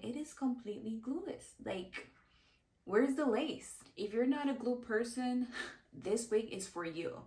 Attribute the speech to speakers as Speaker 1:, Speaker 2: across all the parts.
Speaker 1: it is completely glueless. Like, where's the lace? If you're not a glue person, this wig is for you.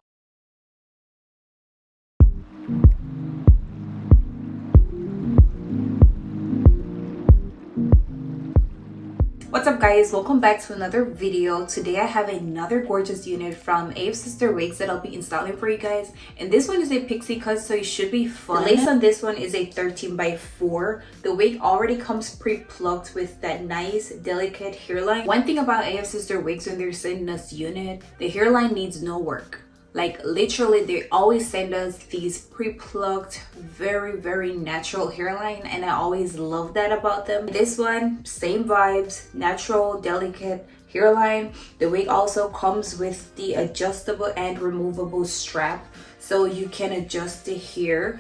Speaker 1: What's up guys, welcome back to another video. Today I have another gorgeous unit from Afsisterwigs that I'll be installing for you guys, and this one is a pixie cut, so it should be fun. The lace on this one is a 13x4. The wig already comes pre-plucked with that nice delicate hairline. One thing about Afsisterwigs, when they're sending us unit, the hairline needs no work. Like literally, they always send us these pre-plucked, very natural hairline, and I always love that about them. This one, same vibes, natural, delicate hairline. The wig also comes with the adjustable and removable strap, so you can adjust it here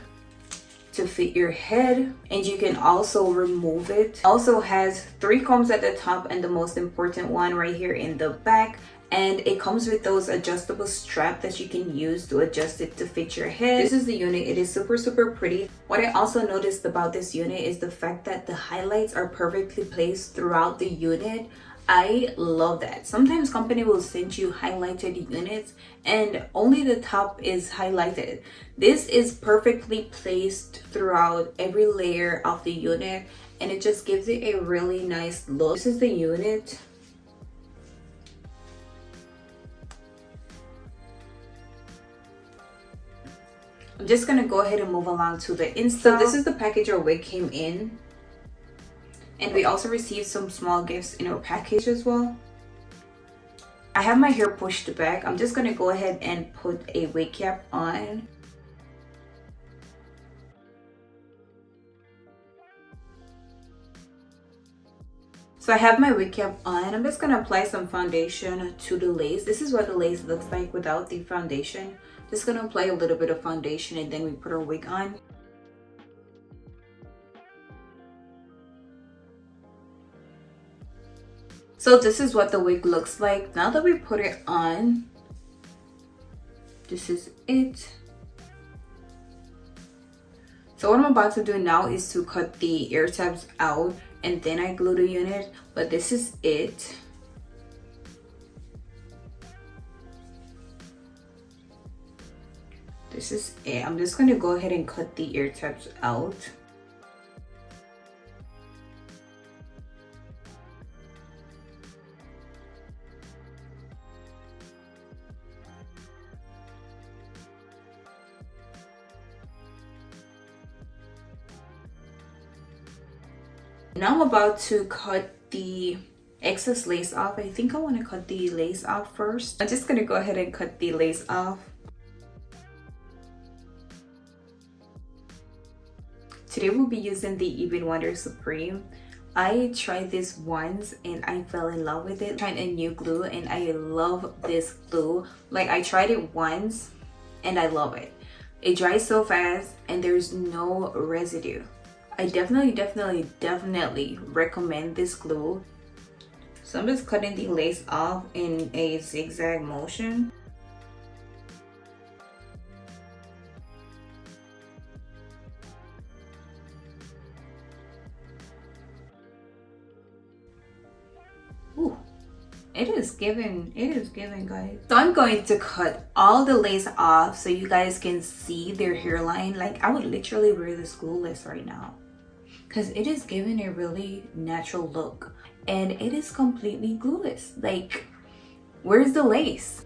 Speaker 1: to fit your head, and you can also remove it. Also has 3 combs at the top, and the most important one right here in the back. And it comes with those adjustable straps that you can use to adjust it to fit your head. This is the unit. It is super pretty. What I also noticed about this unit is the fact that the highlights are perfectly placed throughout the unit. I love that. Sometimes company will send you highlighted units and only the top is highlighted. This is perfectly placed throughout every layer of the unit, and it just gives it a really nice look. This is the unit. I'm just gonna go ahead and move along to the install. So this is the package our wig came in, and we also received some small gifts in our package as well. I have my hair pushed back. I'm just gonna go ahead and put a wig cap on. So I have my wig cap on. I'm just gonna apply some foundation to the lace. This is what the lace looks like without the foundation. Just gonna apply a little bit of foundation and then we put our wig on. So this is what the wig looks like now that we put it on. This is it. So what I'm about to do now is to cut the ear tabs out and then I glue the unit, but this is it. This is it. I'm just going to go ahead and cut the ear tabs out. Now I'm about to cut the excess lace off. I think I want to cut the lace off first. I'm just going to go ahead and cut the lace off. Today we'll be using the Even Wonder Supreme. I tried this once and I fell in love with it. Trying a new glue and I love this glue. Like I tried it once and I love it. It dries so fast and there's no residue. I definitely recommend this glue. So I'm just cutting the lace off in a zigzag motion. Ooh, it is giving guys. So I'm going to cut all the lace off so you guys can see their hairline. Like I would literally wear this glueless right now because it is giving a really natural look and it is completely glueless. Like, where's the lace?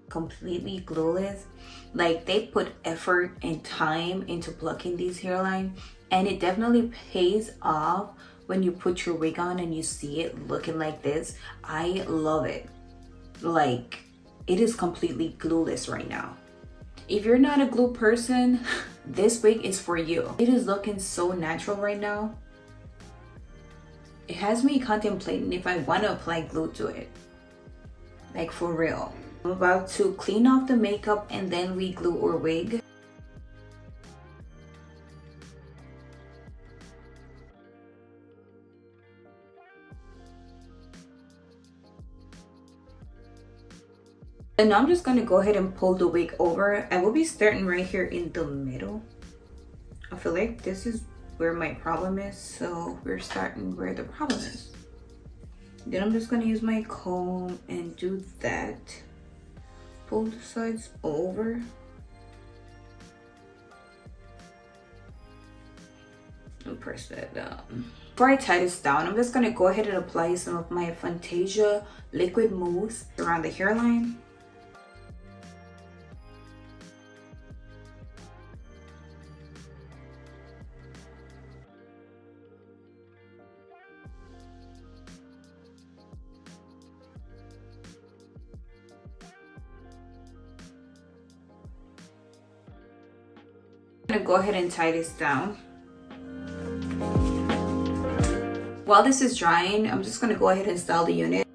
Speaker 1: Completely glueless. Like they put effort and time into plucking these hairline, and it definitely pays off when you put your wig on and you see it looking like this. I love it. Like it is completely glueless right now. If you're not a glue person, this wig is for you. It is looking so natural right now. It has me contemplating if I want to apply glue to it. Like for real. I'm about to clean off the makeup and then re-glue our wig. And now I'm just gonna go ahead and pull the wig over. I will be starting right here in the middle. I feel like this is where my problem is, so we're starting where the problem is. Then I'm just gonna use my comb and do that. Pull the sides over. And press that down. Before I tie this down, I'm just gonna go ahead and apply some of my Fantasia liquid mousse around the hairline. I'm gonna go ahead and tie this down. While this is drying, I'm just gonna go ahead and style the unit.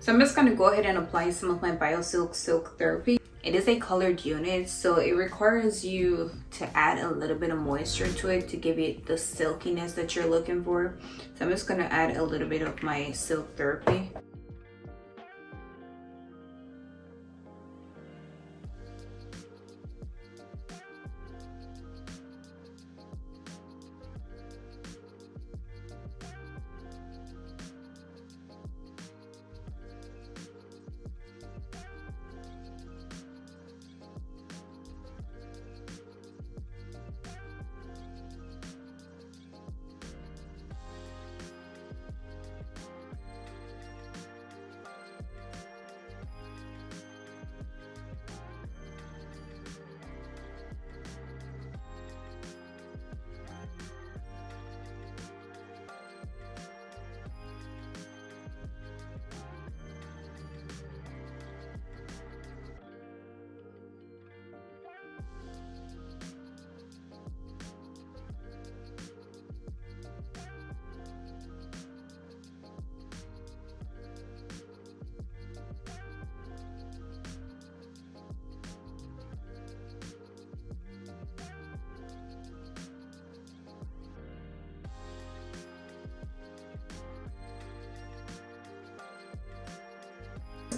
Speaker 1: So I'm just gonna go ahead and apply some of my BioSilk Silk Therapy. It is a colored unit, so it requires you to add a little bit of moisture to it to give it the silkiness that you're looking for. So I'm just gonna add a little bit of my Silk Therapy.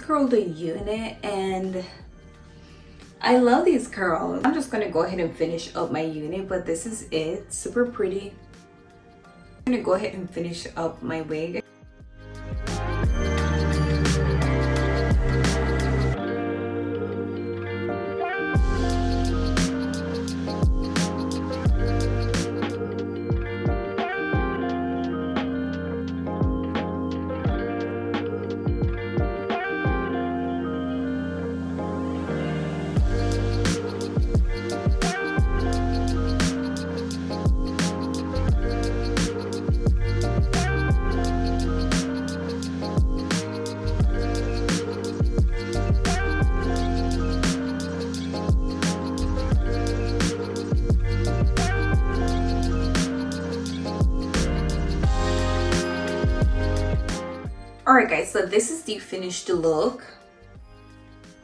Speaker 1: Curl the unit, and I love these curls. I'm just gonna go ahead and finish up my unit, but this is it. Super pretty. I'm gonna go ahead and finish up my wig. Alright guys, so this is the finished look.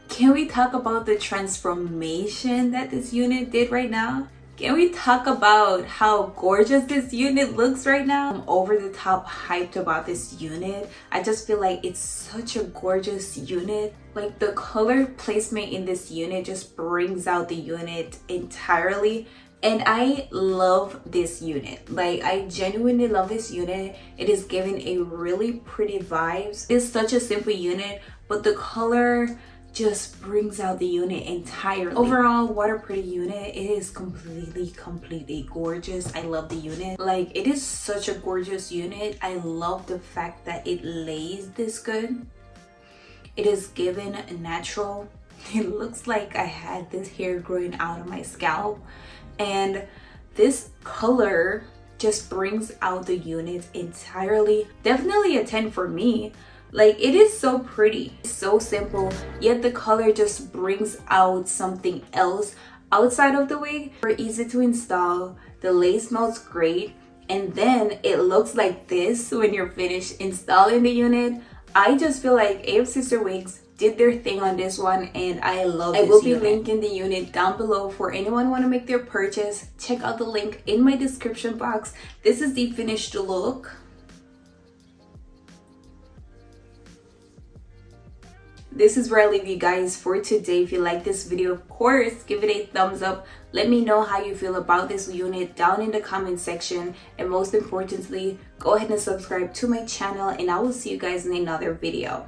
Speaker 1: Can we talk about the transformation that this unit did right now? Can we talk about how gorgeous this unit looks right now? I'm over the top hyped about this unit. I just feel like it's such a gorgeous unit. Like the color placement in this unit just brings out the unit entirely. And I love this unit. Like I genuinely love this unit. It is giving a really pretty vibes. It's such a simple unit, but the color just brings out the unit entirely. Overall, what a pretty unit. It is completely gorgeous. I love the unit. Like it is such a gorgeous unit. I love the fact that it lays this good. It is given natural. It looks like I had this hair growing out of my scalp, and this color just brings out the unit entirely. Definitely a 10 for me. Like it is so pretty, so simple, yet the color just brings out something else outside of the wig. Very easy to install, the lace smells great, and then it looks like this when you're finished installing the unit. I just feel like Afsisterwigs did their thing on this one, and I love this unit. I will be linking the unit down below for anyone want to make their purchase. Check out the link in my description box. This is the finished look. This is where I leave you guys for today. If you like this video, of course, give it a thumbs up. Let me know how you feel about this unit down in the comment section. And most importantly, go ahead and subscribe to my channel, and I will see you guys in another video.